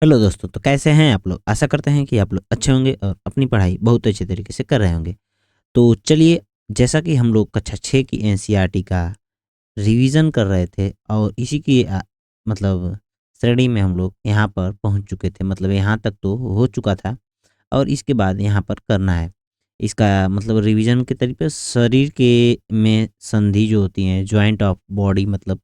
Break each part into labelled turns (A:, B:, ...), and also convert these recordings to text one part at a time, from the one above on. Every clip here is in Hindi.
A: हेलो दोस्तों, तो कैसे हैं आप लोग? आशा करते हैं कि आप लोग अच्छे होंगे और अपनी पढ़ाई बहुत अच्छे तरीके से कर रहे होंगे। तो चलिए, जैसा कि हम लोग कक्षा 6 की एनसीईआरटी का रिवीजन कर रहे थे और इसी की मतलब श्रेणी में हम लोग यहाँ पर पहुँच चुके थे। मतलब यहाँ तक तो हो चुका था और इसके बाद यहाँ पर करना है। इसका मतलब रिवीजन के तरीके शरीर के में संधि जो होती हैं, जॉइंट ऑफ बॉडी, मतलब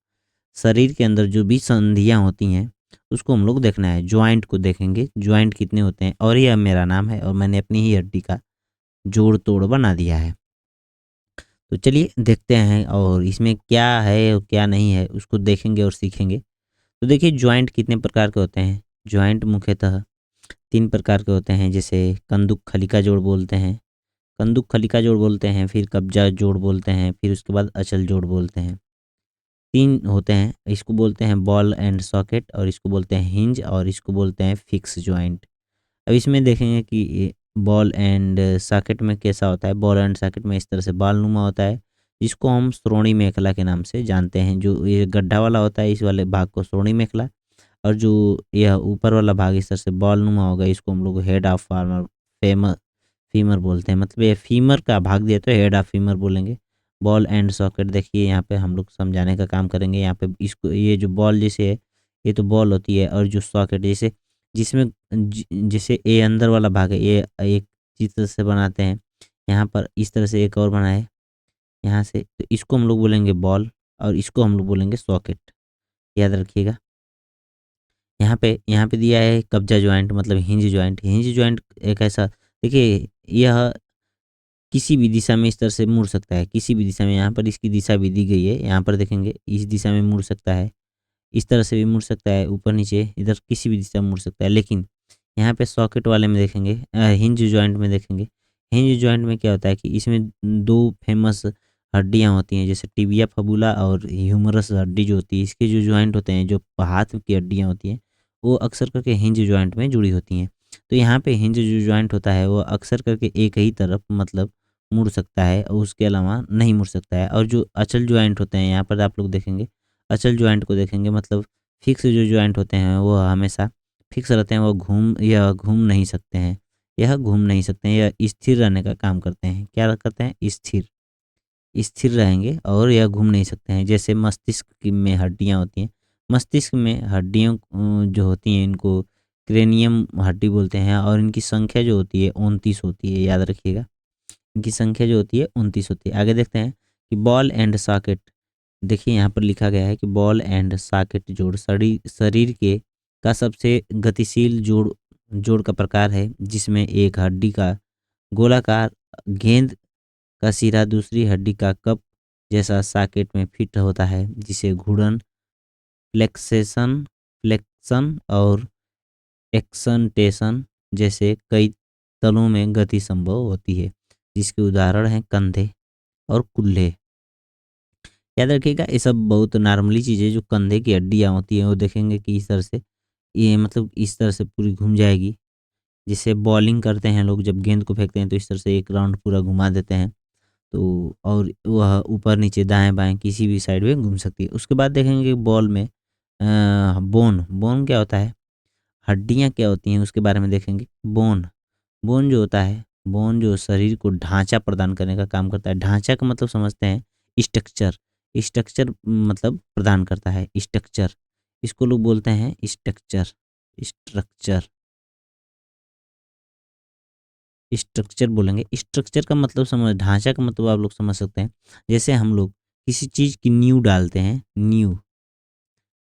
A: शरीर के अंदर जो भी संधियाँ होती हैं, उसको हम लोग देखना है। जॉइंट को देखेंगे, जॉइंट कितने होते हैं, और यह मेरा नाम है और मैंने अपनी ही हड्डी का जोड़-तोड़ बना दिया है। तो चलिए देखते हैं और इसमें क्या है और क्या नहीं है, उसको देखेंगे और सीखेंगे। तो देखिए, जॉइंट कितने प्रकार के होते हैं। जॉइंट मुख्यतः 3 प्रकार के होते हैं, जैसे कंदुक खलिका जोड़ बोलते हैं, कंदुक खलिका जोड़ बोलते हैं, फिर कब्जा जोड़ बोलते हैं, फिर उसके बाद अचल जोड़ बोलते हैं। 3 होते हैं, इसको बोलते हैं बॉल एंड सॉकेट, और इसको बोलते हैं हिंज, और इसको बोलते हैं फिक्स जॉइंट। अब इसमें देखेंगे कि ये बॉल एंड सॉकेट में कैसा होता है। बॉल एंड सॉकेट में इस तरह से बाल नुमा होता है, जिसको हम श्रोणी मेखला के नाम से जानते हैं। जो ये गड्ढा वाला होता है, इस वाले भाग को श्रोणी मेखला, और जो यह ऊपर वाला भाग इस तरह से बॉल नुमा होगा, इसको हम लोग head of farmer femur femur बोलते हैं। मतलब ये फीमर का भाग दिया तो हेड ऑफ फीमर बोलेंगे। बॉल एंड सॉकेट देखिए, यहाँ पे हम लोग समझाने का काम करेंगे। यहाँ पे इसको, ये जो बॉल जैसे है, ये तो बॉल होती है, और जो सॉकेट जैसे जिसमें जैसे ये अंदर वाला भाग है, ये एक चित्र से बनाते हैं। यहाँ पर इस तरह से एक और बना है यहाँ से, तो इसको हम लोग बोलेंगे बॉल, और इसको हम लोग बोलेंगे सॉकेट। याद रखिएगा। यहाँ पे दिया है कब्जा जॉइंट, मतलब हिंज जॉइंट। हिंज जॉइंट एक ऐसा, देखिए, यह किसी भी दिशा में इस तरह से मुड़ सकता है, किसी भी दिशा में। यहाँ पर इसकी दिशा भी दी गई है, यहाँ पर देखेंगे इस दिशा में मुड़ सकता है, इस तरह से भी मुड़ सकता है, ऊपर नीचे इधर किसी भी दिशा में मुड़ सकता है। लेकिन यहाँ पे सॉकेट वाले में देखेंगे, हिंज जॉइंट में देखेंगे। हिंज जॉइंट में क्या होता है कि इसमें 2 फेमस हड्डियाँ होती हैं, जैसे टिबिया फबुला और ह्यूमरस हड्डी जो होती है। इसके जो जॉइंट होते हैं, जो हाथ की हड्डियाँ होती हैं, वो अक्सर करके हिंज जॉइंट में जुड़ी होती हैं। तो यहाँ पे हिंज जो जॉइंट होता है, वो अक्सर करके एक ही तरफ मतलब मुड़ सकता है, और उसके अलावा नहीं मुड़ सकता है। और जो अचल जॉइंट होते हैं, यहाँ पर आप लोग देखेंगे, अचल जॉइंट को देखेंगे, मतलब फिक्स जो जॉइंट होते हैं वो हमेशा फिक्स रहते हैं, वो घूम नहीं सकते हैं। यह घूम नहीं सकते हैं, यह स्थिर रहने का काम करते हैं। क्या करते हैं? स्थिर स्थिर रहेंगे, और यह घूम नहीं सकते हैं। जैसे मस्तिष्क की में हड्डियाँ होती हैं, मस्तिष्क में हड्डियों जो होती हैं, इनको क्रेनियम हड्डी बोलते हैं, और इनकी संख्या जो होती है 29 होती है। याद रखिएगा, इनकी संख्या जो होती है 29 होती है। आगे देखते हैं कि बॉल एंड सॉकेट। देखिए, यहाँ पर लिखा गया है कि बॉल एंड सॉकेट जोड़ शरीर के का सबसे गतिशील जोड़ जोड़ का प्रकार है, जिसमें एक हड्डी का गोलाकार गेंद का सिरा दूसरी हड्डी का कप जैसा सॉकेट में फिट होता है, जिसे घूर्णन, फ्लेक्सेशन फ्लेक्शन और एक्सटेंशन जैसे कई तलों में गति संभव होती है, जिसके उदाहरण हैं कंधे और कूल्हे। याद रखिएगा, ये सब बहुत नॉर्मली चीज़ें, जो कंधे की हड्डियाँ होती हैं, वो देखेंगे कि इस तरह से, ये मतलब इस तरह से पूरी घूम जाएगी। जिससे बॉलिंग करते हैं लोग, जब गेंद को फेंकते हैं तो इस तरह से एक राउंड पूरा घुमा देते हैं। तो और वह ऊपर नीचे दाएँ बाएँ किसी भी साइड में घूम सकती है। उसके बाद देखेंगे कि बॉल में बोन बोन क्या होता है, हड्डियाँ क्या होती हैं, उसके बारे में देखेंगे। बोन बोन जो होता है, बोन जो शरीर को ढांचा प्रदान करने का काम करता है। ढांचा का मतलब समझते हैं, स्ट्रक्चर। स्ट्रक्चर मतलब प्रदान करता है, स्ट्रक्चर। इसको लोग बोलते हैं स्ट्रक्चर। स्ट्रक्चर स्ट्रक्चर बोलेंगे। स्ट्रक्चर का मतलब समझ, ढांचा का मतलब आप लोग समझ सकते हैं। जैसे हम लोग किसी चीज़ की नींव डालते हैं, नींव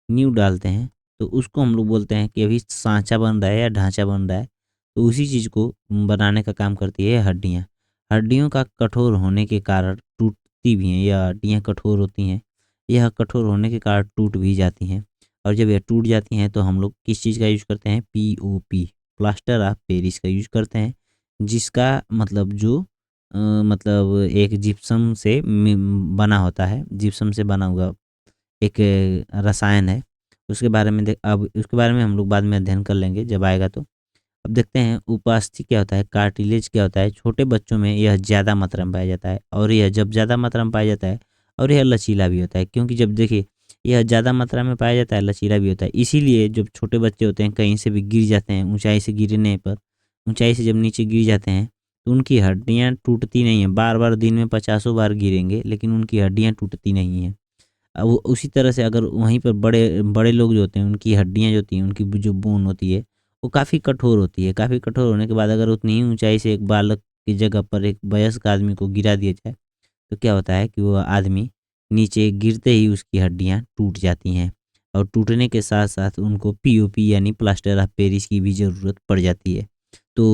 A: नींव डालते हैं, तो उसको हम लोग बोलते हैं कि अभी साँचा बन रहा है या ढांचा बन रहा है। तो उसी चीज़ को बनाने का काम करती है हड्डियाँ। हड्डियों का कठोर होने के कारण टूटती भी हैं, या हड्डियाँ कठोर होती हैं। यह कठोर होने के कारण टूट भी जाती हैं, और जब यह टूट जाती हैं तो हम लोग किस चीज़ का यूज़ करते हैं? पीओपी, प्लास्टर ऑफ पेरिस का यूज़ करते हैं। जिसका मतलब जो मतलब एक जिप्सम से बना होता है, जिप्सम से बना हुआ एक रसायन है। उसके बारे में हम लोग बाद में अध्ययन कर लेंगे जब आएगा तो। अब देखते हैं उपास्थि क्या होता है, कार्टिलेज क्या होता है। छोटे बच्चों में यह ज़्यादा मात्रा में पाया जाता है, और यह जब ज़्यादा मात्रा में पाया जाता है, और यह लचीला भी होता है, क्योंकि जब देखिए यह ज़्यादा मात्रा में पाया जाता है, लचीला भी होता है। इसीलिए जब छोटे बच्चे होते हैं कहीं से भी गिर जाते हैं, ऊँचाई से गिरने पर, ऊँचाई से जब नीचे गिर जाते हैं तो उनकी हड्डियाँ टूटती नहीं हैं। बार-बार दिन में पचासों बार गिरेंगे लेकिन उनकी हड्डियाँ टूटती नहीं हैं। वो उसी तरह से अगर वहीं पर बड़े बड़े लोग जो होते हैं उनकी हड्डियाँ जो होती हैं, उनकी जो बोन होती है वो काफ़ी कठोर होती है। काफ़ी कठोर होने के बाद अगर उतनी ही ऊँचाई से एक बालक की जगह पर एक वयस्क आदमी को गिरा दिया जाए तो क्या होता है कि वो आदमी नीचे गिरते ही उसकी हड्डियाँ टूट जाती हैं और टूटने के साथ-साथ उनको पीओपी यानी प्लास्टर ऑफ पेरिस की भी ज़रूरत पड़ जाती है। तो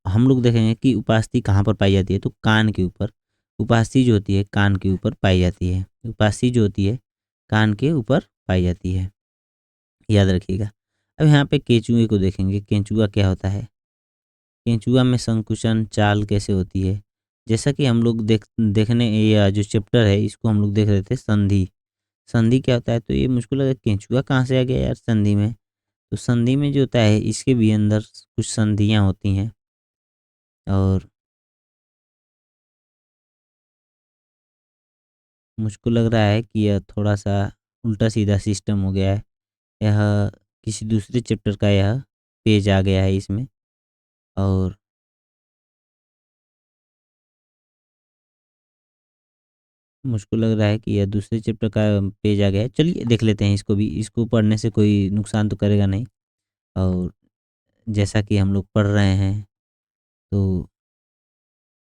A: हम लोग देखेंगे कि उपास्थि कहाँ पर पाई जाती है, तो कान के ऊपर। उपास्थि जो होती है कान के ऊपर पाई जाती है। उपास्थि जो होती है कान के ऊपर पाई जाती है, याद रखिएगा। अब यहाँ पे केंचुए को देखेंगे, केंचुआ क्या होता है? केंचुआ में संकुचन चाल कैसे होती है? जैसा कि हम लोग देखने या जो चैप्टर है इसको हम लोग देख रहे थे संधि। संधि क्या होता है? तो ये मुझको लगा केंचुआ कहाँ से आ गया यार संधि में? तो संधि में जो होता है इसके भी अंदर कुछ संधियाँ होती हैं और मुझको लग रहा है कि यह थोड़ा-सा उल्टा-सीधा सिस्टम हो गया है। यह किसी दूसरे चैप्टर का यह पेज आ गया है इसमें और मुझको लग रहा है कि यह दूसरे चैप्टर का पेज आ गया है। चलिए देख लेते हैं इसको भी, इसको पढ़ने से कोई नुकसान तो करेगा नहीं और जैसा कि हम लोग पढ़ रहे हैं तो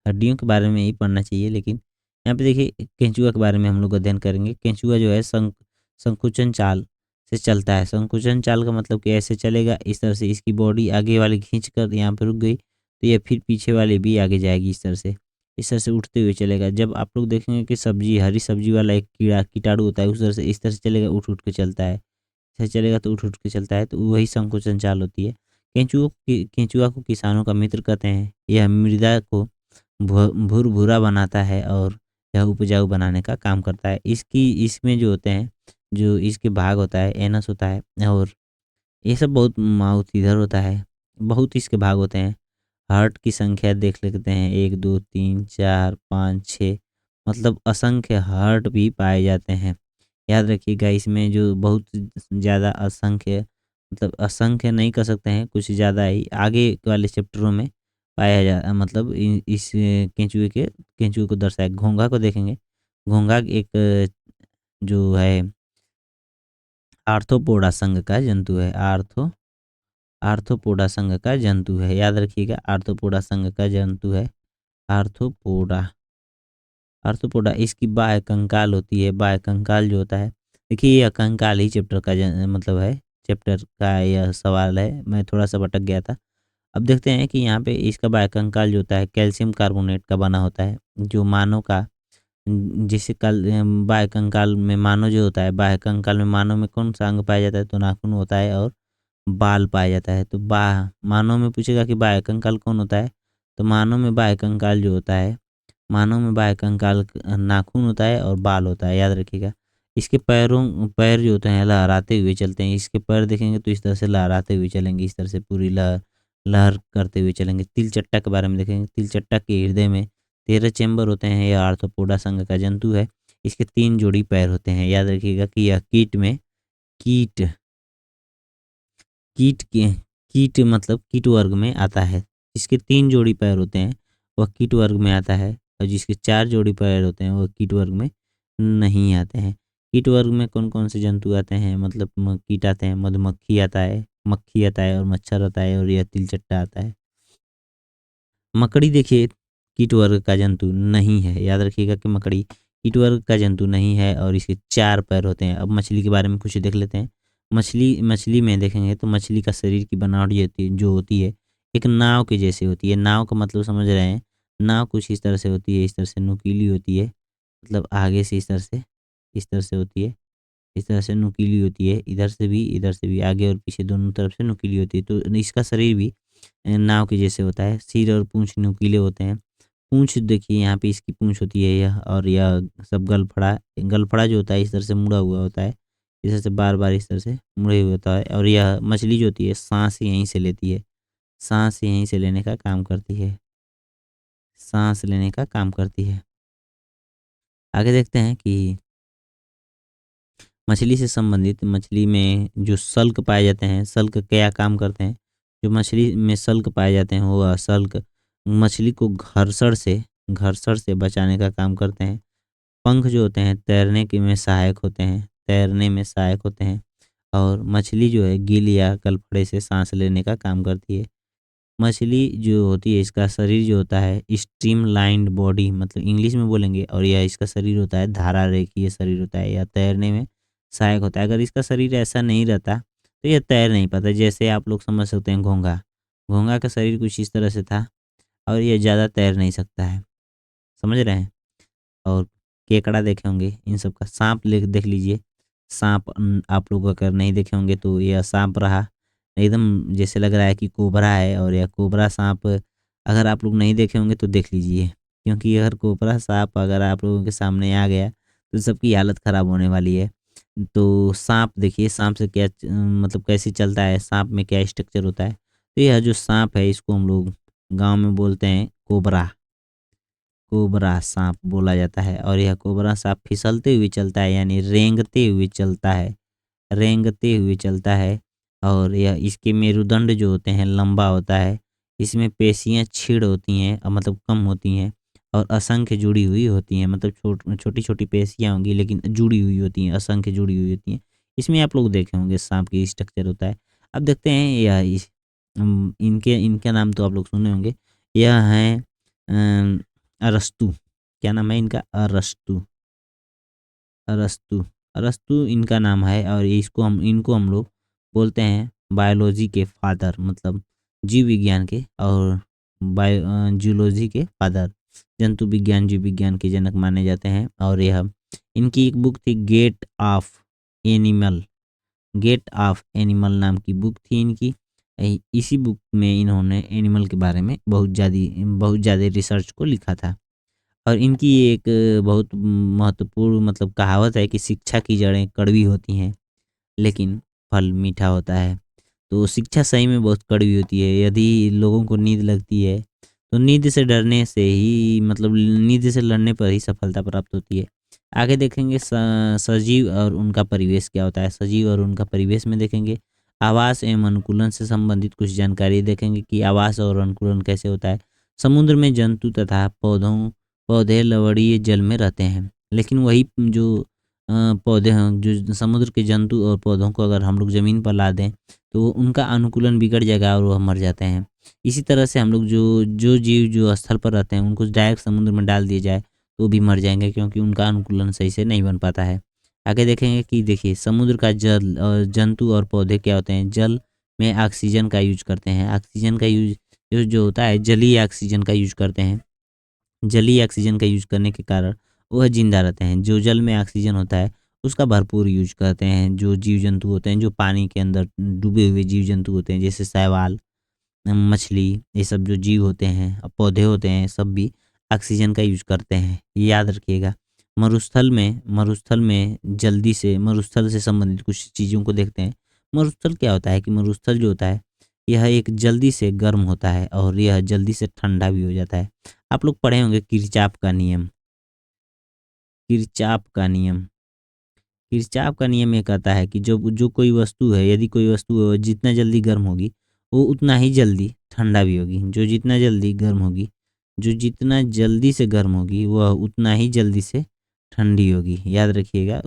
A: हड्डियों के बारे में ही पढ़ना चाहिए लेकिन यहाँ पे देखिए केंचुआ के बारे में हम लोग अध्ययन करेंगे। केंचुआ जो है संकुचन चाल से चलता है। संकुचन चाल का मतलब कि ऐसे चलेगा, इस तरह से इसकी बॉडी आगे वाली खींचकर यहाँ पे रुक गई तो ये फिर पीछे वाली भी आगे जाएगी इस तरह से उठते हुए चलेगा। जब आप लोग देखेंगे कि सब्जी हरी सब्जी वाला एक कीड़ा कीटाणु होता है उस तरह से इस तरह से चलेगा, उठ-उठ के चलता है। ऐसे चलेगा तो उठ-उठ के चलता है, तो वही संकोचन चाल होती है। केंचुआ को किसानों का मित्र कहते हैं। यह मृदा को भुरभुरा बनाता है और यह उपजाऊ बनाने का काम करता है। इसमें जो होते हैं, जो इसके भाग होता है, एनस होता है और ये सब बहुत माउथ इधर होता है, बहुत इसके भाग होते हैं। हार्ट की संख्या देख लेते हैं 1, 2, 3, 4, 5, 6 मतलब असंख्य हार्ट भी पाए जाते हैं। याद रखिएगा इसमें जो बहुत ज़्यादा असंख्य मतलब असंख्य नहीं कह सकते हैं, कुछ ज़्यादा ही आगे वाले चैप्टरों में पाया जा मतलब इस केंचुए को दर्शाया। घोंघा को देखेंगे, घोंघा एक जो है आर्थ्रोपोडा संघ का जंतु है। आर्थ्रोपोडा संघ का जंतु है, याद रखिएगा आर्थ्रोपोडा संघ का जंतु है। आर्थ्रोपोडा आर्थ्रोपोडा इसकी बाह्य कंकाल होती है। बाह्य कंकाल जो होता है, देखिए यह कंकाल ही चैप्टर का मतलब है, चैप्टर का यह सवाल है, मैं थोड़ा सा भटक गया था। अब देखते हैं कि यहाँ पे इसका बाह्य कंकाल जो होता है कैल्शियम कार्बोनेट का बना होता है, जो मानव का जिसे बाह्य कंकाल में मानव जो होता है, बाह्य कंकाल में मानव में कौन सा अंग पाया जाता है, तो नाखून होता है और बाल पाया जाता है। तो मानव में पूछेगा कि बाह्य कंकाल कौन होता है, तो मानव में बाह्य कंकाल जो होता है, मानव में बाह्य कंकाल नाखून होता है और बाल होता है, याद रखिएगा। इसके पैर जो होते हैं लहराते हुए चलते हैं। इसके पैर देखेंगे तो इस तरह से लहराते हुए चलेंगे, इस तरह से पूरी लहर लहर करते हुए चलेंगे। तिलचट्टा के बारे में देखेंगे, तिलचट्टा के हृदय में 13 चैम्बर होते हैं। यह आर्थ्रोपोडा संघ का जंतु है। इसके 3 जोड़ी पैर होते हैं। याद रखिएगा कि यह कीट कीट के कीट मतलब कीट वर्ग में आता है। जिसके 3 जोड़ी पैर होते हैं वह कीट वर्ग में आता है और जिसके 4 जोड़ी पैर होते हैं वह कीट वर्ग में नहीं आते हैं। कीट वर्ग में कौन-कौन से जंतु आते हैं, मतलब कीट आते हैं, मधुमक्खी आता है, मक्खी आता है और मच्छर आता है और यह तिलचट्टा आता है। मकड़ी देखिए कीट वर्ग का जंतु नहीं है। याद रखिएगा कि मकड़ी कीट वर्ग का जंतु नहीं है और इसके 4 पैर होते हैं। अब मछली के बारे में कुछ देख लेते हैं। मछली में देखेंगे तो मछली का शरीर की बनावट जो होती है एक नाव के जैसे होती है। नाव का मतलब समझ रहे हैं? नाव कुछ इस तरह से होती है, इस तरह से नुकीली होती है, मतलब आगे से इस तरह से होती है, इस तरह से नुकीली होती है, इधर से भी आगे और पीछे दोनों तरफ से नुकीली होती है। तो इसका शरीर भी नाव के जैसे होता है। सिर और पूँछ नुकीले होते हैं। पूँछ देखिए यहाँ पे इसकी पूँछ होती है यह और यह सब गलफड़ा जो होता है इस तरह से मुड़ा हुआ होता है। इस तरह से बार-बार इस तरह से मुड़े हुए होता है और यह मछली जो होती है साँस यहीं से लेती है। साँस यहीं से लेने का काम करती है। साँस लेने का काम करती है। आगे देखते हैं कि मछली से संबंधित मछली में जो सल्क पाए जाते हैं, सल्क क्या काम करते हैं? जो मछली में सल्क पाए जाते हैं वो सल्क मछली को घर्षण से बचाने का काम करते हैं। पंख जो होते हैं तैरने के में सहायक होते हैं, तैरने में सहायक होते हैं और मछली जो है गिल या गलफड़े से साँस लेने का काम करती है। मछली जो होती है इसका शरीर जो होता है स्ट्रीमलाइन्ड बॉडी मतलब इंग्लिश में बोलेंगे और यह इसका शरीर होता है धारा रेखीय शरीर होता है या तैरने में सहायक होता है। अगर इसका शरीर ऐसा नहीं रहता तो यह तैर नहीं पाता। जैसे आप लोग समझ सकते हैं घोंघा, घोंघा का शरीर कुछ इस तरह से था और ये ज़्यादा तैर नहीं सकता है, समझ रहे हैं? और केकड़ा देखे होंगे इन सब का। साँप ले देख लीजिए, साँप आप लोग अगर नहीं देखे होंगे तो यह साँप रहा, एकदम जैसे लग रहा है कि कोबरा है और यह कोबरा साँप अगर आप लोग नहीं देखे होंगे तो देख लीजिए। क्योंकि अगर कोबरा साँप अगर आप लोगों के सामने आ गया तो सबकी हालत ख़राब होने वाली है। तो साँप देखिए साँप से क्या मतलब कैसे चलता है, साँप में क्या स्ट्रक्चर होता है। तो यह जो साँप है इसको हम लोग गाँव में बोलते हैं कोबरा। कोबरा साँप बोला जाता है और यह कोबरा साँप फिसलते हुए चलता है यानी रेंगते हुए चलता है, रेंगते हुए चलता है और यह इसके मेरुदंड जो होते हैं लंबा होता है। इसमें पेशियाँ क्षीण होती हैं मतलब कम होती हैं और असंख्य जुड़ी हुई होती हैं मतलब छोटी-छोटी पेशियाँ होंगी लेकिन जुड़ी हुई होती हैं, असंख्य जुड़ी हुई होती हैं। इसमें आप लोग देखे होंगे साँप की स्ट्रक्चर होता है। अब देखते हैं यह इनके इनका नाम तो आप लोग सुने होंगे। यह हैं अरस्तू, क्या नाम है इनका? अरस्तू, अरस्तू, अरस्तू इनका नाम है और इनको हम लोग बोलते हैं बायोलॉजी के फादर मतलब जीव विज्ञान के और जूलॉजी के फादर, जंतु विज्ञान, जीव विज्ञान के जनक माने जाते हैं। और यह इनकी एक बुक थी एनिमल गेट ऑफ एनिमल नाम की बुक थी इनकी। इसी बुक में इन्होंने एनिमल के बारे में बहुत ज़्यादा रिसर्च को लिखा था। और इनकी एक बहुत महत्वपूर्ण मतलब कहावत है कि शिक्षा की जड़ें कड़वी होती हैं, लेकिन फल मीठा होता है। तो शिक्षा सही में बहुत कड़वी होती है। यदि लोगों को नींद लगती है, तो नींद से डरने से ही मतलब नींद से लड़ने पर ही सफलता प्राप्त होती है। आगे देखेंगे सजीव और उनका परिवेश क्या होता है। सजीव और उनका परिवेश में देखेंगे आवास एवं अनुकूलन से संबंधित कुछ जानकारी देखेंगे कि आवास और अनुकूलन कैसे होता है। समुद्र में जंतु तथा पौधे लवणीय जल में रहते हैं, लेकिन वही जो पौधे हैं जो समुद्र के जंतु और पौधों को अगर हम लोग ज़मीन पर ला दें तो उनका अनुकूलन बिगड़ जाएगा और वह मर जाते हैं। इसी तरह से हम लोग जो जीव जो स्थल पर रहते हैं उनको डायरेक्ट समुद्र में डाल दिया जाए तो भी मर जाएँगे क्योंकि उनका अनुकूलन सही से नहीं बन पाता है। आगे देखेंगे कि देखिए समुद्र का जल और जंतु और पौधे क्या होते हैं, जल में ऑक्सीजन का यूज़ करते हैं। ऑक्सीजन का यूज़ जो होता है जलीय ऑक्सीजन का यूज़ करते हैं। जलीय ऑक्सीजन का यूज़ करने के कारण वह ज़िंदा रहते हैं। जो जल में ऑक्सीजन होता है उसका भरपूर यूज़ करते हैं। जो जीव-जंतु होते हैं, जो पानी के अंदर डूबे हुए जीव-जंतु होते हैं जैसे शैवाल, मछली ये सब जो जीव होते हैं पौधे होते हैं सब भी ऑक्सीजन का यूज़ करते हैं। ये याद रखिएगा। मरुस्थल से संबंधित कुछ चीज़ों को देखते हैं। मरुस्थल क्या होता है कि मरुस्थल जो होता है यह एक जल्दी से गर्म होता है और यह जल्दी से ठंडा भी हो जाता है। आप लोग पढ़े होंगे किरचाफ का नियम। किरचाफ का नियम किरचाफ का नियम ये कहता है कि जो जो कोई वस्तु है यदि कोई वस्तु जितना जल्दी गर्म होगी वो उतना ही जल्दी ठंडा भी होगी। जो जितना जल्दी से गर्म होगी वह उतना ही जल्दी से ठंडी होगी। याद रखिएगा।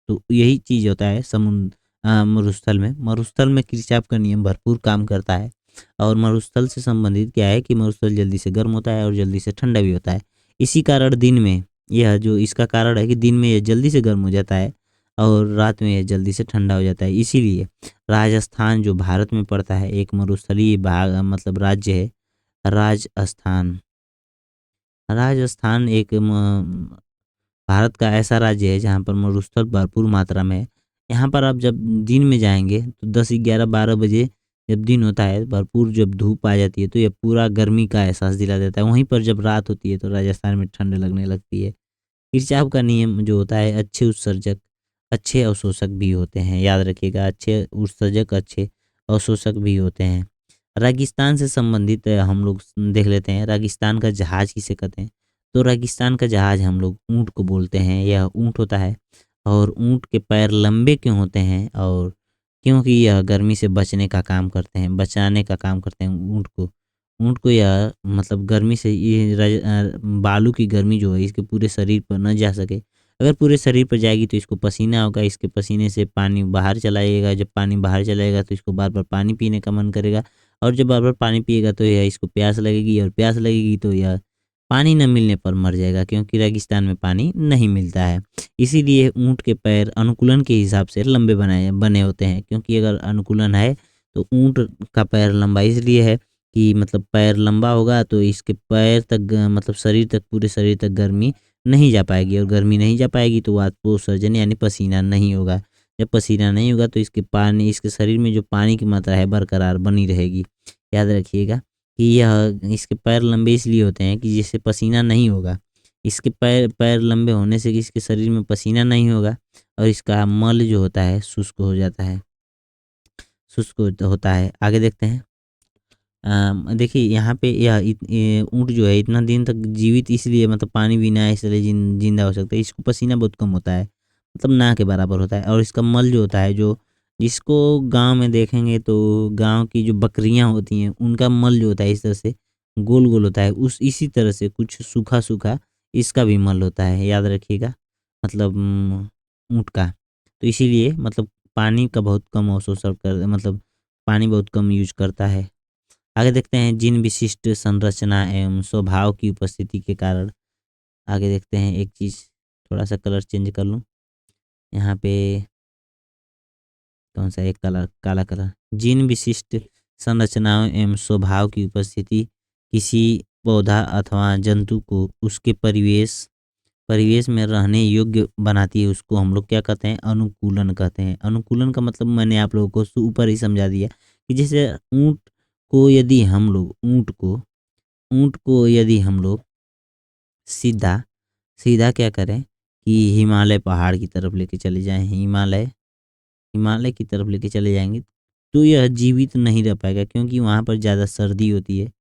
A: तो यही चीज़ होता है मरुस्थल में। मरुस्थल में किरचाफ का नियम भरपूर काम करता है। और मरुस्थल से संबंधित क्या है कि मरुस्थल जल्दी से गर्म होता है और जल्दी से ठंडा भी होता है। इसी कारण दिन में यह जो इसका कारण है कि दिन में यह जल्दी से गर्म हो जाता है और रात में ये जल्दी से ठंडा हो जाता है। इसीलिए राजस्थान जो भारत में पड़ता है एक मरुस्थलीय भाग मतलब राज्य है। राजस्थान राजस्थान एक भारत का ऐसा राज्य है जहाँ पर मरुस्थल भरपूर मात्रा में है। यहाँ पर आप जब दिन में जाएंगे तो 10, 11, 12 बजे जब दिन होता है भरपूर जब धूप आ जाती है तो ये पूरा गर्मी का एहसास दिला देता है। वहीं पर जब रात होती है तो राजस्थान में ठंड लगने लगती है। किरचॉफ का नियम जो होता है अच्छे उत्सर्जक अच्छे अवशोषक भी होते हैं। याद रखिएगा अच्छे उत्सर्जक अच्छे अवशोषक भी होते हैं। रेगिस्तान से संबंधित हम लोग देख लेते हैं। रेगिस्तान का जहाज किसे कहते हैं? तो रेगिस्तान का जहाज हम लोग ऊँट को बोलते हैं। यह ऊँट होता है और ऊँट के पैर लंबे क्यों होते हैं? और क्योंकि यह गर्मी से बचने का काम करते हैं, बचाने का काम करते हैं ऊँट को। ऊँट को यह मतलब गर्मी से ये बालू की गर्मी जो है इसके पूरे शरीर पर ना जा सके। अगर पूरे शरीर पर जाएगी तो इसको पसीना होगा, इसके पसीने से पानी बाहर चला जाएगा, जब पानी बाहर चला जाएगा तो इसको बार-बार पानी पीने का मन करेगा और जब बार-बार पानी पिएगा तो यह इसको प्यास लगेगी और प्यास लगेगी तो यह पानी न मिलने पर मर जाएगा, क्योंकि रेगिस्तान में पानी नहीं मिलता है। इसीलिए ऊँट के पैर अनुकूलन के हिसाब से लंबे बने होते हैं, क्योंकि अगर अनुकूलन है तो ऊँट का पैर लंबा इसलिए है कि मतलब पैर लंबा होगा तो इसके पैर तक मतलब शरीर तक, पूरे शरीर तक गर्मी नहीं जा पाएगी और गर्मी नहीं जा पाएगी तो वाष्पोत्सर्जन यानी पसीना नहीं होगा। जब पसीना नहीं होगा तो इसके शरीर में जो पानी की मात्रा है बरकरार बनी रहेगी। याद रखिएगा कि यह इसके पैर लंबे इसलिए होते हैं कि जिससे पसीना नहीं होगा। इसके पैर पैर लंबे होने से इसके शरीर में पसीना नहीं होगा और इसका मल जो होता है शुष्क हो जाता है, होता है। आगे देखते हैं। देखिए यहाँ पे ये ऊँट जो है इतना दिन तक जीवित इसलिए, मतलब पानी बिना इसलिए जिंदा हो सकता है। इसको पसीना बहुत कम होता है, मतलब ना के बराबर होता है और इसका मल जो होता है, जो जिसको गांव में देखेंगे तो गांव की जो बकरियां होती हैं उनका मल जो होता है इस तरह से गोल गोल होता है, उस इसी तरह से कुछ सूखा सूखा इसका भी मल होता है। याद रखिएगा, मतलब ऊँट का। तो इसीलिए मतलब पानी का बहुत कम अवशोषण कर, मतलब पानी बहुत कम यूज करता है। आगे देखते हैं जिन विशिष्ट संरचना एवं स्वभाव की उपस्थिति के कारण। आगे देखते हैं एक चीज़, थोड़ा सा कलर चेंज कर लूँ यहाँ पे। कौन सा एक कलर, काला कलर। जिन विशिष्ट संरचनाओं एवं स्वभाव की उपस्थिति किसी पौधा अथवा जंतु को उसके परिवेश परिवेश में रहने योग्य बनाती है, उसको हम लोग क्या कहते हैं? अनुकूलन कहते हैं। अनुकूलन का मतलब मैंने आप लोगों को ऊपर ही समझा दिया कि जैसे को यदि हम लोग ऊँट को यदि हम लोग सीधा सीधा क्या करें कि हिमालय पहाड़ की तरफ लेके चले जाएँ, हिमालय की तरफ लेके चले जाएँगे, तो यह जीवित नहीं रह पाएगा, क्योंकि वहाँ पर ज़्यादा सर्दी होती है।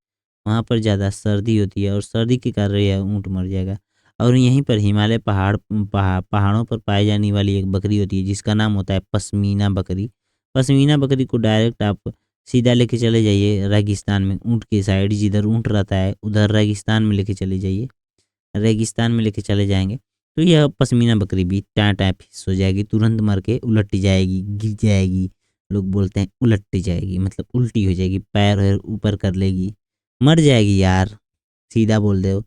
A: वहाँ पर ज़्यादा सर्दी होती है और सर्दी के कारण यह ऊँट मर जाएगा। और यहीं पर हिमालय पहाड़ों पर पाई जाने वाली एक बकरी होती है जिसका नाम होता है पश्मीना बकरी। पश्मीना बकरी को डायरेक्ट आप सीधा लेके चले जाइए रेगिस्तान में, ऊँट के साइड जिधर ऊँट रहता है उधर रेगिस्तान में लेके चले जाइए। रेगिस्तान में लेके चले जाएँगे तो यह पश्मीना बकरी भी टाँ-टाँ फिस हो जाएगी, तुरंत मर के उलट जाएगी, गिर जाएगी। लोग बोलते हैं उलट जाएगी, मतलब उल्टी हो जाएगी, पैर-वैर ऊपर कर लेगी, मर जाएगी यार, सीधा बोल दो।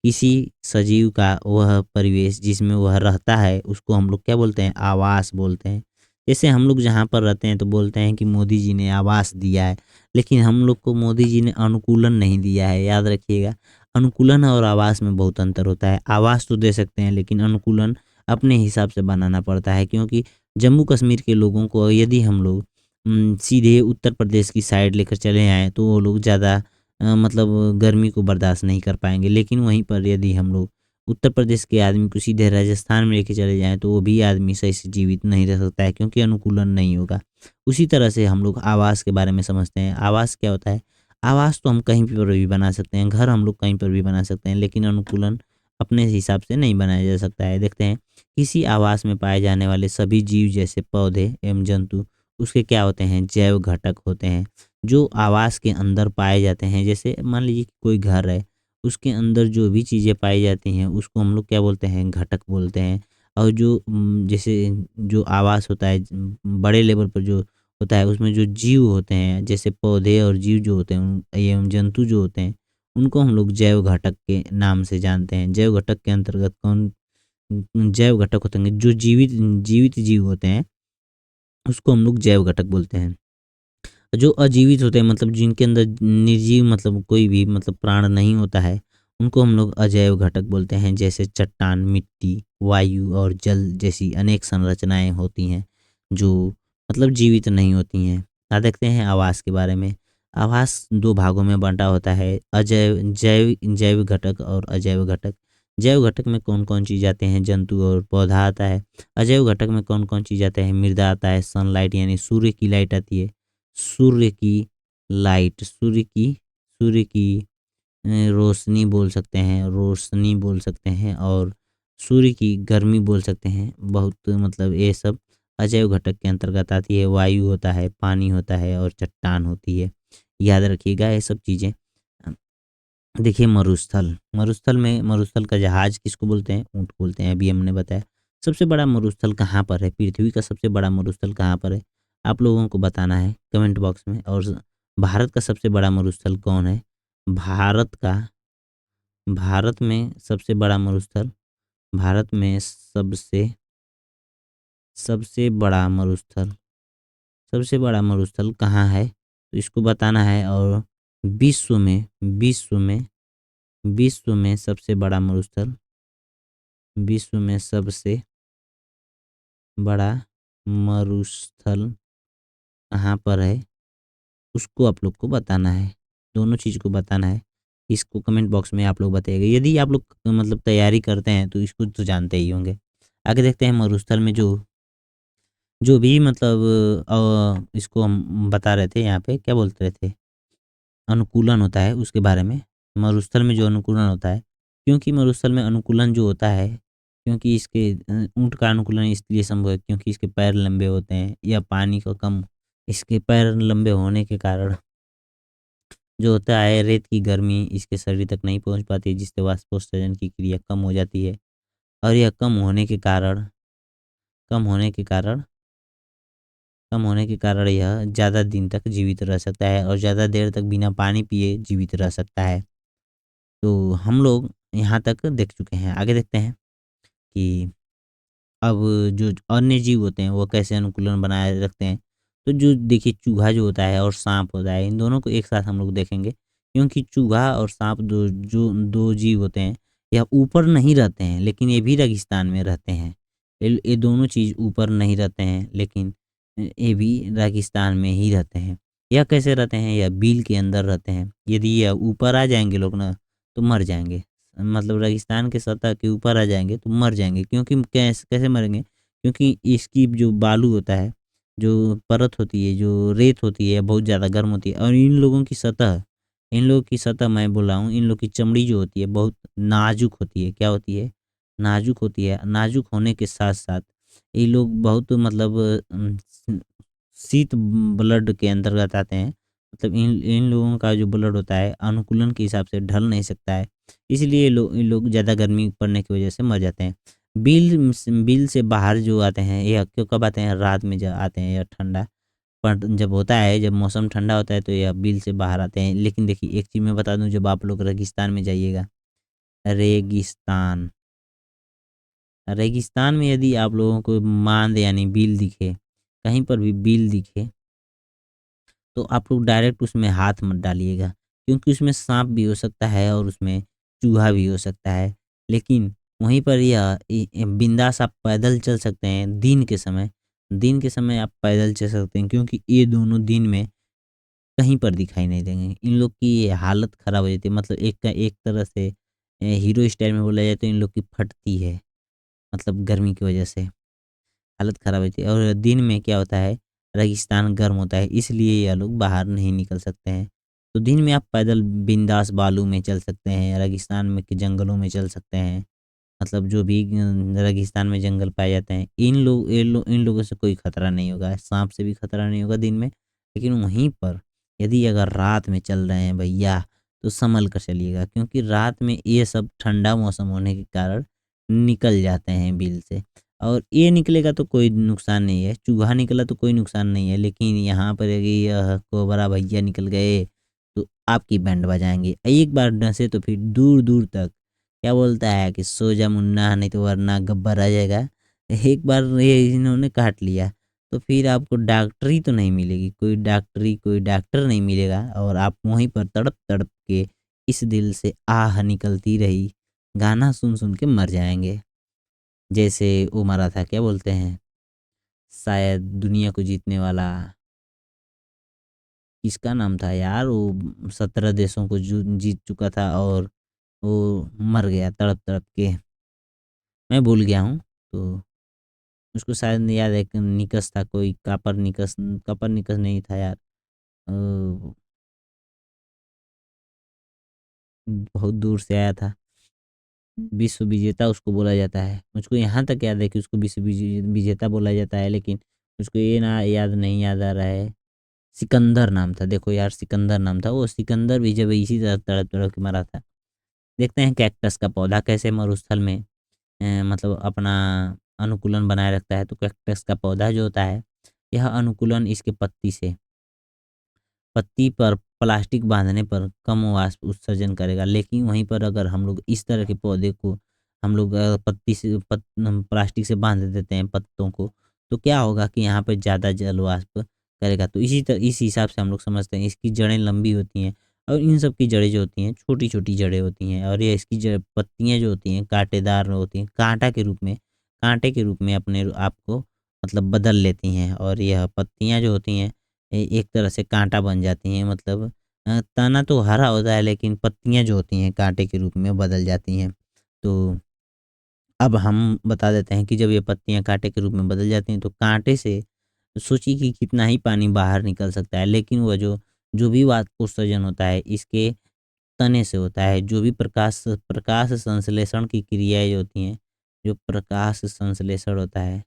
A: किसी सजीव का वह परिवेश जिसमें वह रहता है उसको हम लोग क्या बोलते हैं? आवास बोलते हैं। जैसे हम लोग जहाँ पर रहते हैं तो बोलते हैं कि मोदी जी ने आवास दिया है, लेकिन हम लोग को मोदी जी ने अनुकूलन नहीं दिया है। याद रखिएगा, अनुकूलन और आवास में बहुत अंतर होता है। आवास तो दे सकते हैं लेकिन अनुकूलन अपने हिसाब से बनाना पड़ता है, क्योंकि जम्मू कश्मीर के लोगों को यदि हम लोग सीधे उत्तर प्रदेश की साइड लेकर चले आएँ तो वो लोग ज़्यादा मतलब गर्मी को बर्दाश्त नहीं कर पाएँगे। लेकिन वहीं पर यदि हम लोग उत्तर प्रदेश के आदमी को सीधे राजस्थान में लेके चले जाएँ तो वो भी आदमी सही से जीवित नहीं रह सकता है, क्योंकि अनुकूलन नहीं होगा। उसी तरह से हम लोग आवास के बारे में समझते हैं। आवास क्या होता है? आवास तो हम कहीं पर भी बना सकते हैं, घर हम लोग कहीं पर भी बना सकते हैं, लेकिन अनुकूलन अपने हिसाब से नहीं बनाया जा सकता है। देखते हैं, किसी आवास में पाए जाने वाले सभी जीव जैसे पौधे एवं जंतु उसके क्या होते हैं? जैव घटक होते हैं। जो आवास के अंदर पाए जाते हैं, जैसे मान लीजिए कि कोई घर है, उसके अंदर जो भी चीज़ें पाई जाती हैं उसको हम लोग क्या बोलते हैं? घटक बोलते हैं। और जो जैसे जो आवास होता है बड़े लेवल पर जो होता है उसमें जो जीव होते हैं, जैसे पौधे और जीव जो होते हैं एवं जंतु जो होते हैं उनको हम लोग जैव घटक के नाम से जानते हैं। जैव घटक के अंतर्गत कौन जैव घटक होते हैं? जो जीवित जीवित जीव होते हैं उसको हम लोग जैव घटक बोलते हैं। जो अजीवित होते हैं, मतलब जिनके अंदर निर्जीव, मतलब कोई भी मतलब प्राण नहीं होता है, उनको हम लोग अजैव घटक बोलते हैं। जैसे चट्टान, मिट्टी, वायु और जल जैसी अनेक संरचनाएं होती हैं जो मतलब जीवित नहीं होती हैं। अब देखते हैं आवास के बारे में। आवास दो भागों में बांटा होता है, अजैव जैव जैव घटक और अजैव घटक। जैव घटक में कौन कौन चीज़ आते हैं? जंतु और पौधा आता है। अजैव घटक में कौन कौन चीज़ आते हैं? मृदा आता है, सनलाइट यानी सूर्य की लाइट आती है, सूर्य की लाइट, सूर्य की रोशनी बोल सकते हैं, रोशनी बोल सकते हैं, और सूर्य की गर्मी बोल सकते हैं। बहुत मतलब ये सब अजैव घटक के अंतर्गत आती है। वायु होता है, पानी होता है और चट्टान होती है। याद रखिएगा ये सब चीज़ें। अ, देखिए मरुस्थल, मरुस्थल का जहाज किसको बोलते हैं? ऊँट बोलते हैं, अभी हमने बताया। सबसे बड़ा मरुस्थल कहाँ पर है? पृथ्वी का सबसे बड़ा मरुस्थल कहाँ पर है? आप लोगों को बताना है कमेंट बॉक्स में। और भारत का सबसे बड़ा मरुस्थल कौन है? भारत में सबसे बड़ा मरुस्थल, भारत में सबसे बड़ा मरुस्थल, सबसे बड़ा मरुस्थल कहाँ है? तो इसको बताना है। और विश्व में विश्व में विश्व में सबसे बड़ा मरुस्थल, विश्व में सबसे बड़ा मरुस्थल कहाँ पर है? उसको आप लोग को बताना है। दोनों चीज़ को बताना है। इसको कमेंट बॉक्स में आप लोग बताइएगा। यदि आप लोग मतलब तैयारी करते हैं तो इसको तो जानते ही होंगे। आगे देखते हैं मरुस्थल में जो जो भी मतलब इसको हम बता रहे थे, यहाँ पे क्या बोलते रहे थे, अनुकूलन होता है उसके बारे में। मरुस्थल में जो अनुकूलन होता है, क्योंकि मरुस्थल में अनुकूलन जो होता है, क्योंकि इसके ऊँट का अनुकूलन इसलिए संभव है क्योंकि इसके पैर लंबे होते हैं, या पानी का कम, इसके पैर लंबे होने के कारण जो होता है रेत की गर्मी इसके शरीर तक नहीं पहुँच पाती, जिससे वाष्पोत्सर्जन की क्रिया कम हो जाती है। और यह कम होने के कारण कम होने के कारण यह ज़्यादा दिन तक जीवित रह सकता है और ज़्यादा देर तक बिना पानी पिए जीवित रह सकता है। तो हम लोग यहाँ तक देख चुके हैं। आगे देखते हैं कि अब जो अन्य जीव होते हैं वो कैसे अनुकूलन बनाए रखते हैं। तो जो देखिए चूहा जो होता है और साँप होता है, इन दोनों को एक साथ हम लोग देखेंगे। क्योंकि चूहा और साँप 2 जीव होते हैं, यह ऊपर नहीं रहते हैं लेकिन ये भी रेगिस्तान में रहते हैं। ये दोनों चीज़ ऊपर नहीं रहते हैं लेकिन ये भी रेगिस्तान में ही रहते हैं। यह कैसे रहते हैं? यह बिल के अंदर रहते हैं। यदि यह ऊपर आ जाएँगे लोग ना तो मर जाएँगे। मतलब रेगिस्तान के सतह के ऊपर आ जाएँगे तो मर जाएँगे। क्योंकि कैसे मरेंगे? क्योंकि इसकी जो बालू होता है, जो परत होती है, जो रेत होती है, बहुत ज़्यादा गर्म होती है। और इन लोगों की सतह मैं बोल रहा हूँ, इन लोग की चमड़ी जो होती है बहुत नाज़ुक होती है। क्या होती है? नाज़ुक होती है। नाज़ुक होने के साथ-साथ ये लोग बहुत मतलब शीत ब्लड के अंतर्गत आते हैं। मतलब इन इन लोगों का जो ब्लड होता है अनुकूलन के हिसाब से ढल नहीं सकता है। इसलिए इन लोग ज़्यादा गर्मी पड़ने की वजह से मर जाते हैं। बिल से बाहर जो आते हैं, ये क्यों कब आते हैं? रात में आते हैं या ठंडा पर जब होता है, जब मौसम ठंडा होता है तो यह बिल से बाहर आते हैं। लेकिन देखिए एक चीज़ मैं बता दूँ, जब आप लोग रेगिस्तान में जाइएगा, रेगिस्तान रेगिस्तान में यदि आप लोगों को मांद यानी बिल दिखे, कहीं पर भी बिल दिखे, तो आप लोग डायरेक्ट उसमें हाथ मत डालिएगा। क्योंकि उसमें साँप भी हो सकता है और उसमें चूहा भी हो सकता है। लेकिन वहीं पर यह बिंदास आप पैदल चल सकते हैं दिन के समय आप पैदल चल सकते हैं, क्योंकि ये दोनों दिन में कहीं पर दिखाई नहीं देंगे। इन लोग की ये हालत ख़राब हो जाती है, मतलब एक तरह से हीरो स्टाइल में बोला जाए तो इन लोग की फटती है, मतलब गर्मी की वजह से। हालत ख़राब होती है। और दिन में क्या होता है, रेगिस्तान गर्म होता है, इसलिए यह लोग बाहर नहीं निकल सकते हैं। तो दिन में आप पैदल बिंदास बालू में चल सकते हैं, रेगिस्तान में के जंगलों में चल सकते हैं। मतलब जो भी रेगिस्तान में जंगल पाए जाते हैं, इन लोगों से कोई खतरा नहीं होगा, साँप से भी खतरा नहीं होगा दिन में। लेकिन वहीं पर यदि अगर रात में चल रहे हैं भैया, तो सँभल कर चलिएगा, क्योंकि रात में ये सब ठंडा मौसम होने के कारण निकल जाते हैं बिल से। और ये निकलेगा तो कोई नुकसान नहीं है, चूहा निकला तो कोई नुकसान नहीं है, लेकिन यहाँ पर यदि यह कोबरा भैया निकल गए, तो आपकी बैंड बजाएँगे। एक बार डसे तो फिर दूर-दूर तक क्या बोलता है कि सो जा मुन्ना नहीं तो वरना गब्बर आ जाएगा। एक बार ये इन्होंने काट लिया तो फिर आपको डॉक्टरी तो नहीं मिलेगी, कोई डॉक्टर नहीं मिलेगा और आप वहीं पर तड़प-तड़प के इस दिल से आह निकलती रही, गाना सुन-सुन के मर जाएँगे। जैसे वो मरा था, क्या बोलते हैं, शायद दुनिया को जीतने वाला, किसका नाम था यार, वो 17 देशों को जीत चुका था और वो मर गया तड़प-तड़प के। मैं भूल गया हूँ, तो उसको शायद याद है कि निकस था कोई, कापरनिकस नहीं था यार। बहुत दूर से आया था। विश्व विजेता उसको बोला जाता है। मुझको यहाँ तक याद है कि उसको विश्व विजेता बोला जाता है, लेकिन मुझको ये ना याद नहीं याद आ रहा है। सिकंदर नाम था, देखो यार सिकंदर नाम था। वो सिकंदर भी जब इसी तरह तड़प-तड़प के मरा था। देखते हैं कैक्टस का पौधा कैसे मरुस्थल में मतलब अपना अनुकूलन बनाए रखता है। तो कैक्टस का पौधा जो होता है, यह अनुकूलन इसके पत्ती पर प्लास्टिक बांधने पर कम वाष्प उत्सर्जन करेगा। लेकिन वहीं पर अगर हम लोग इस तरह के पौधे को हम लोग पत्ती से प्लास्टिक से बांध देते हैं पत्तों को, तो क्या होगा कि यहाँ पे ज़्यादा जल वाष्प करेगा। तो इस हिसाब से हम लोग समझते हैं इसकी जड़ें लंबी होती हैं, और इन सब की जड़ें जो होती हैं छोटी छोटी जड़ें होती हैं, और ये इसकी पत्तियाँ जो होती हैं कांटेदार होती हैं, कांटे के रूप में अपने आप को मतलब बदल लेती हैं। और यह पत्तियाँ जो होती हैं एक तरह से काँटा बन जाती हैं। मतलब तना तो हरा होता है, लेकिन पत्तियाँ जो होती हैं काँटे के रूप में बदल जाती हैं। तो अब हम बता देते हैं कि जब ये पत्तियाँ काँटे के रूप में बदल जाती हैं, तो काँटे से सोचिए कि कितना ही पानी बाहर निकल सकता है। लेकिन वह जो जो भी वाष्पोत्सर्जन होता है इसके तने से होता है। जो भी प्रकाश प्रकाश संश्लेषण की क्रियाएँ जो होती हैं, जो प्रकाश संश्लेषण होता है,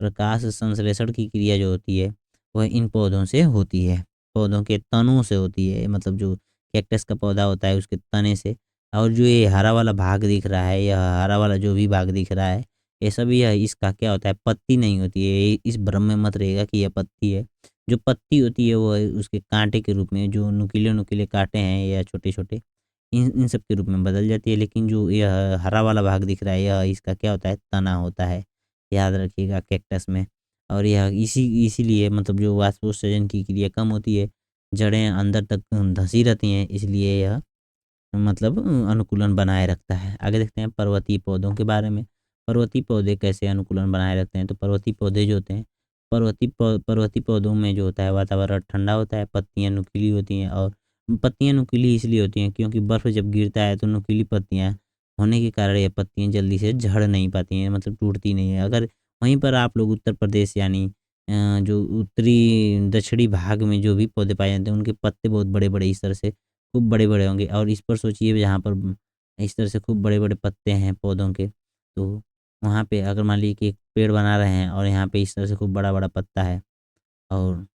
A: प्रकाश संश्लेषण की क्रिया जो होती है, वह इन पौधों से होती है। पौधों के तनों से होती है, मतलब जो कैक्टस का पौधा होता है उसके तने से। और जो ये हरा वाला भाग दिख रहा है, यह हरा वाला जो भी भाग दिख रहा है, ये सभी इसका क्या होता है, पत्ती नहीं होती है। ये इस भ्रम में मत रहिएगा कि यह पत्ती है। जो पत्ती होती है वो उसके काँटे के रूप में, जो नुकीले-नुकीले काँटे हैं या छोटे-छोटे, इन इन सब के रूप में बदल जाती है। लेकिन जो यह हरा वाला भाग दिख रहा है, यह इसका क्या होता है, तना होता है। याद रखिएगा कैक्टस में। और यह इसीलिए मतलब जो वाष्पोत्सर्जन की क्रिया कम होती है, जड़ें अंदर तक धँसी रहती हैं, इसलिए यह मतलब अनुकूलन बनाए रखता है। आगे देखते हैं पर्वतीय पौधों के बारे में। पर्वतीय पौधे कैसे अनुकूलन बनाए रखते हैं? तो पर्वतीय पौधे जो होते हैं, पर्वतीय पौधों में जो होता है वातावरण ठंडा होता है, पत्तियाँ नुकीली होती हैं। और पत्तियाँ नुकीली इसलिए होती हैं क्योंकि बर्फ़ जब गिरता है तो नुकीली पत्तियाँ होने के कारण ये पत्तियाँ जल्दी से झड़ नहीं पाती हैं, मतलब टूटती नहीं है। अगर वहीं पर आप लोग उत्तर प्रदेश यानी जो उत्तरी दक्षिणी भाग में जो भी पौधे पाए जाते हैं, उनके पत्ते बहुत बड़े-बड़े इस तरह से खूब बड़े-बड़े होंगे। और इस पर सोचिए जहाँ पर इस तरह से खूब बड़े-बड़े पत्ते हैं पौधों के, तो वहाँ पे अगर मान लीजिए कि एक पेड़ बना रहे हैं और यहाँ पे इस तरह से खूब बड़ा-बड़ा पत्ता है, और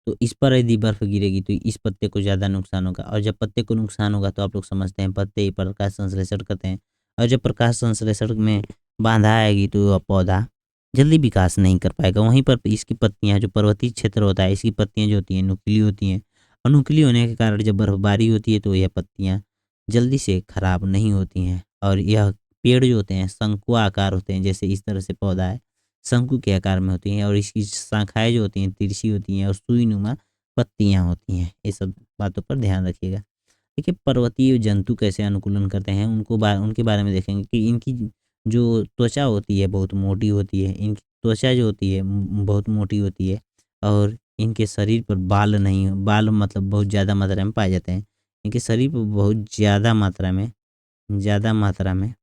A: तो इस पर यदि बर्फ़ गिरेगी तो इस पत्ते को ज़्यादा नुकसान होगा। और जब पत्ते को नुकसान होगा तो आप लोग समझते हैं पत्ते प्रकाश संश्लेषण करते हैं, और जब प्रकाश संश्लेषण में बाधा आएगी तो वह पौधा जल्दी विकास नहीं कर पाएगा। वहीं पर इसकी पत्तियाँ, जो पर्वतीय क्षेत्र होता है, इसकी पत्तियाँ जो होती हैं नुकीली होती हैं, और नुकीली होने के कारण जब बर्फ़बारी होती है तो यह पत्तियाँ जल्दी से खराब नहीं होती हैं। और यह पेड़ जो होते हैं शंकु आकार होते हैं, जैसे इस तरह से पौधा है, शंकु के आकार में होती हैं। और इसकी शाखाएँ जो होती हैं तिरछी होती हैं और सुई-नुमा पत्तियाँ होती हैं। ये सब बातों पर ध्यान रखिएगा। देखिए पर्वतीय जंतु कैसे अनुकूलन करते हैं, उनके बारे में देखेंगे कि इनकी जो त्वचा होती है बहुत मोटी होती है। इनकी त्वचा जो होती है बहुत मोटी होती है, और इनके शरीर पर बाल मतलब बहुत ज़्यादा मात्रा में पाए जाते हैं। इनके शरीर पर बहुत ज़्यादा मात्रा में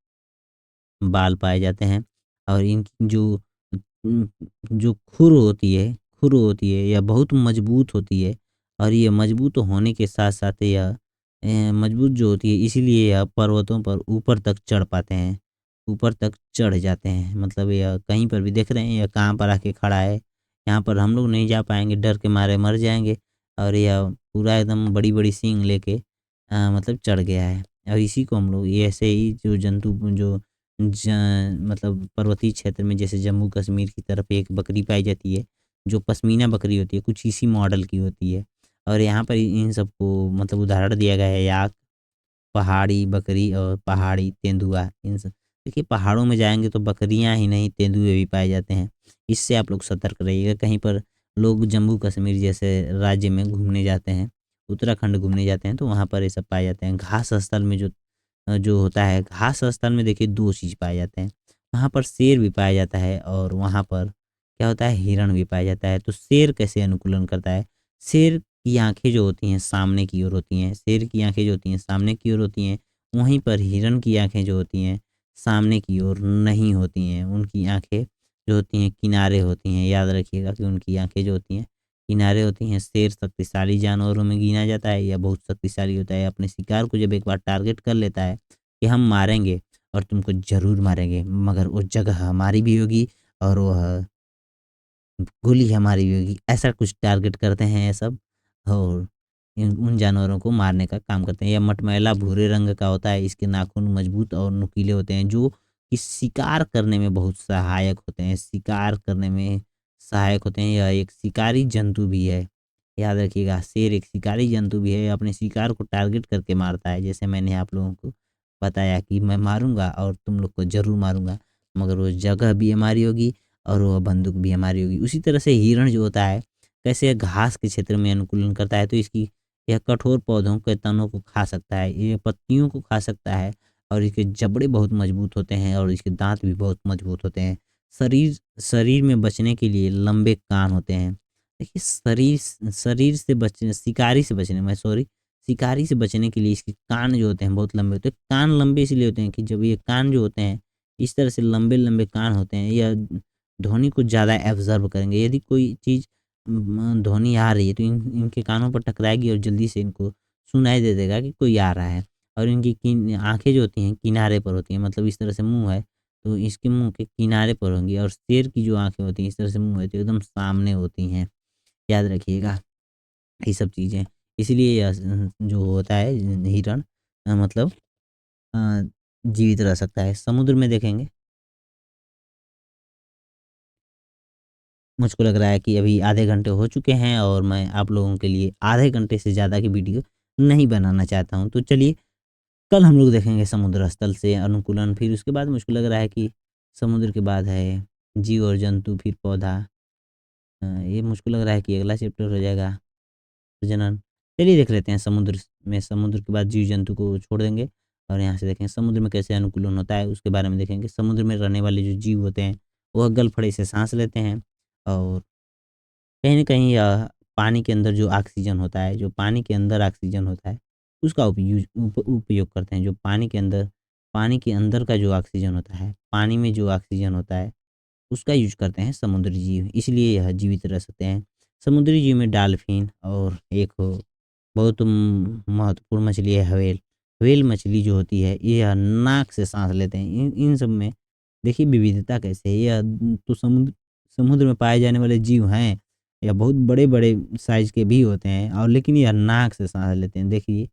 A: बाल पाए जाते हैं। और इनकी उम, जो खुर होती है यह बहुत मजबूत होती है। और ये मजबूत होने के साथ-साथ यह मजबूत जो होती है इसीलिए यह पर्वतों पर ऊपर तक चढ़ पाते हैं, ऊपर तक चढ़ जाते हैं। मतलब यह कहीं पर भी देख रहे हैं यह कहाँ पर आके खड़ा है, यहाँ पर हम लोग नहीं जा पाएँगे, डर के मारे मर जाएँगे। और यह पूरा एकदम बड़ी-बड़ी सींग लेके मतलब चढ़ गया है। और इसी को हम लोग ये ऐसे ही जो जंतु जो ज मतलब पर्वतीय क्षेत्र में जैसे जम्मू कश्मीर की तरफ एक बकरी पाई जाती है, जो पश्मीना बकरी होती है, कुछ इसी मॉडल की होती है। और यहाँ पर इन सबको मतलब उदाहरण दिया गया है याक, पहाड़ी बकरी और पहाड़ी तेंदुआ। इन सब देखिए पहाड़ों में जाएँगे तो बकरियाँ ही नहीं तेंदुए भी पाए जाते हैं। इससे आप लोग सतर्क रहिएगा। कहीं पर लोग जम्मू कश्मीर जैसे राज्य में घूमने जाते हैं, उत्तराखंड घूमने जाते हैं, तो वहाँ पर ये सब पाए जाते हैं। घास स्थल में जो होता है, घास स्थल में देखिए 2 चीज़ पाए जाते हैं। वहाँ पर शेर भी पाया जाता है, और वहाँ पर क्या होता है, हिरण भी पाया जाता है। तो शेर कैसे अनुकूलन करता है? शेर की आँखें जो होती हैं सामने की ओर होती हैं, शेर की आँखें जो होती हैं सामने की ओर होती हैं। वहीं पर हिरण की आँखें जो होती हैं सामने की ओर नहीं होती हैं। उनकी आँखें जो होती हैं किनारे होती हैं। याद रखिएगा कि उनकी आँखें जो होती हैं किनारे होती हैं। शेर शक्तिशाली जानवरों में गिना जाता है, या बहुत शक्तिशाली होता है। अपने शिकार को जब एक बार टारगेट कर लेता है कि हम मारेंगे और तुमको ज़रूर मारेंगे, मगर वो जगह हमारी भी होगी और वह गोली हमारी भी होगी। ऐसा कुछ टारगेट करते हैं ये सब और इन उन जानवरों को मारने का काम करते हैं। यह मटमैला भूरे रंग का होता है, इसके नाखून मजबूत और नुकीले होते हैं जो कि शिकार करने में बहुत सहायक होते हैं। शिकार करने में सहायक होते हैं। यह एक शिकारी जंतु भी है। याद रखिएगा, शेर एक शिकारी जंतु भी है, अपने शिकार को टारगेट करके मारता है। जैसे मैंने आप लोगों को बताया कि मैं मारूँगा और तुम लोग को ज़रूर मारूँगा, मगर वो जगह भी हमारी होगी और वो बंदूक भी हमारी होगी। उसी तरह से हिरण जो होता है, कैसे घास के क्षेत्र में अनुकूलन करता है, तो इसकी यह कठोर पौधों के तनों को खा सकता है, ये पत्तियों को खा सकता है और इसके जबड़े बहुत मजबूत होते हैं और इसके दाँत भी बहुत मजबूत होते हैं। शरीर शरीर में बचने के लिए लंबे कान होते हैं। देखिए, शरीर से बचने शिकारी से बचने मैं सॉरी शिकारी से बचने के लिए इसके कान जो होते हैं बहुत लंबे होते हैं। कान लंबे इसलिए होते हैं कि जब ये कान जो होते हैं, इस तरह से लंबे-लंबे कान होते हैं, यह ध्वनि को ज़्यादा एब्ज़ॉर्ब करेंगे। यदि कोई चीज़ ध्वनि आ रही है तो इनके कानों पर टकराएगी और जल्दी से इनको सुनाई दे देगा कि कोई आ रहा है। और इनकी आँखें जो होती हैं किनारे पर होती हैं, मतलब इस तरह से मुँह है, तो इसके मुँह के किनारे पर होंगी और शेर की जो आँखें होती हैं इस तरह से मुँह है तो एकदम सामने होती हैं। याद रखिएगा ये सब चीज़ें। इसीलिए यह जो होता है हिरण मतलब अ, जीवित रह सकता है। समुद्र में देखेंगे, मुझको लग रहा है कि अभी आधे घंटे हो चुके हैं और मैं आप लोगों के लिए आधे घंटे से ज़्यादा की वीडियो नहीं बनाना चाहता हूँ। तो चलिए, कल हम लोग देखेंगे समुद्र स्थल से अनुकूलन, फिर उसके बाद मुझको लग रहा है कि समुद्र के बाद है जीव और जंतु, फिर पौधा। ये मुझको लग रहा है कि अगला चैप्टर हो जाएगा प्रजनन। चलिए देख लेते हैं समुद्र में, समुद्र के बाद जीव जंतु को छोड़ देंगे और यहाँ से देखेंगे समुद्र में कैसे अनुकूलन होता है, उसके बारे में देखेंगे। समुद्र में रहने वाले जो जीव होते हैं, वह गलफड़े से साँस लेते हैं और कहीं न कहीं पानी के अंदर जो ऑक्सीजन होता है, जो पानी के अंदर ऑक्सीजन होता है, उसका उपयोग करते हैं। जो पानी के अंदर का जो ऑक्सीजन होता है, पानी में जो ऑक्सीजन होता है, उसका यूज़ करते हैं समुद्री जीव, इसलिए यह जीवित रह सकते हैं। समुद्री जीव में डॉल्फ़िन और एक बहुत महत्वपूर्ण मछली है व्हेल। व्हेल मछली जो होती है, ये नाक से साँस लेते हैं। इन इन सब में देखिए विविधता कैसे है। यह तो समुद्र में पाए जाने वाले जीव हैं, या बहुत बड़े-बड़े साइज़ के भी होते हैं और लेकिन यह नाक से साँस लेते हैं। देखिए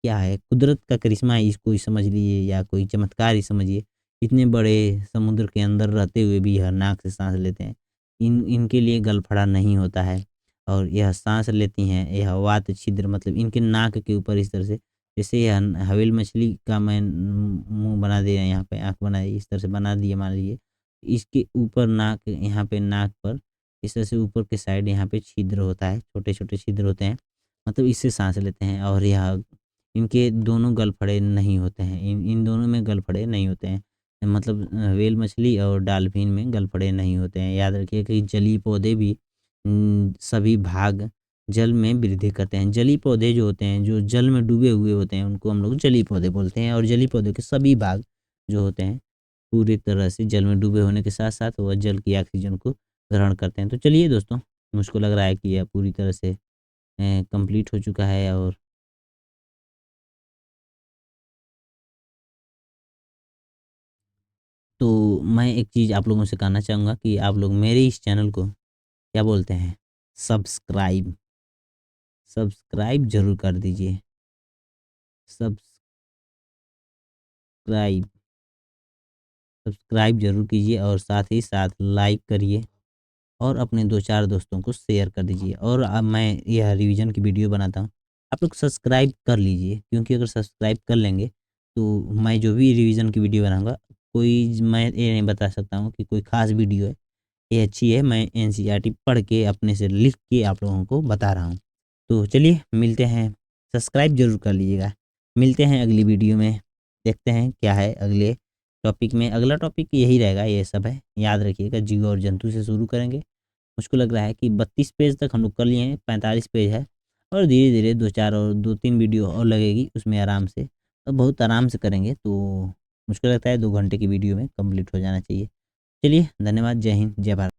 A: क्या है, कुदरत का करिश्मा ही इसको ही समझ लीजिए या कोई चमत्कार ही समझिए। इतने बड़े समुद्र के अंदर रहते हुए भी यह नाक से साँस लेते हैं। इनके लिए गलफड़ा नहीं होता है और यह साँस लेती हैं, यह वात छिद्र मतलब इनके नाक के ऊपर इस तरह से, जैसे यह हवेल मछली का मैं मुँह बना दिया यहाँ पे, आँख बना दी, इस तरह से बना दिया मान लीजिए। इसके ऊपर नाक, यहाँ पे नाक पर इस तरह से ऊपर के साइड यहाँ पे छिद्र होता है, छोटे-छोटे छिद्र होते हैं, मतलब इससे साँस लेते हैं और यह इनके दोनों गलफड़े नहीं होते हैं। इन इन दोनों में गलफड़े नहीं होते हैं। मतलब व्हेल मछली और डॉल्फ़िन में गलफड़े नहीं होते हैं। याद रखिए कि जलीय पौधे भी सभी भाग जल में वृद्धि करते हैं। जलीय पौधे जो होते हैं, जो जल में डूबे हुए होते हैं, उनको हम लोग जलीय पौधे बोलते हैं और जलीय पौधे के सभी भाग जो होते हैं, पूरी तरह से जल में डूबे होने के साथ-साथ वह जल की ऑक्सीजन को ग्रहण करते हैं। तो चलिए दोस्तों, मुझको लग रहा है कि यह पूरी तरह से कंप्लीट हो चुका है और तो मैं एक चीज़ आप लोगों से कहना चाहूँगा कि आप लोग मेरे इस चैनल को क्या बोलते हैं, सब्सक्राइब सब्सक्राइब ज़रूर कर दीजिए। सब्सक्राइब सब्सक्राइब ज़रूर कीजिए और साथ ही साथ लाइक करिए और अपने 2-4 दोस्तों को शेयर कर दीजिए। और अब मैं यह रिवीजन की वीडियो बनाता हूँ, आप लोग सब्सक्राइब कर लीजिए, क्योंकि अगर सब्सक्राइब कर लेंगे तो मैं जो भी रिवीजन की वीडियो बनाऊँगा, कोई मैं ये नहीं बता सकता हूँ कि कोई ख़ास वीडियो है, ये अच्छी है, मैं एनसीईआरटी पढ़ के अपने से लिख के आप लोगों को बता रहा हूँ। तो चलिए मिलते हैं, सब्सक्राइब ज़रूर कर लीजिएगा। मिलते हैं अगली वीडियो में, देखते हैं क्या है अगले टॉपिक में। अगला टॉपिक यही रहेगा, ये सब है। याद रखिएगा, जीव और जंतु से शुरू करेंगे। मुझको लग रहा है कि 32 पेज तक हम लोग कर लिए हैं, 45 पेज है और धीरे-धीरे 2-4 और 2-3 वीडियो और लगेगी उसमें आराम से, और बहुत आराम से करेंगे तो मुझको लगता है 2 घंटे की वीडियो में कंप्लीट हो जाना चाहिए। चलिए धन्यवाद, जय हिंद, जय भारत।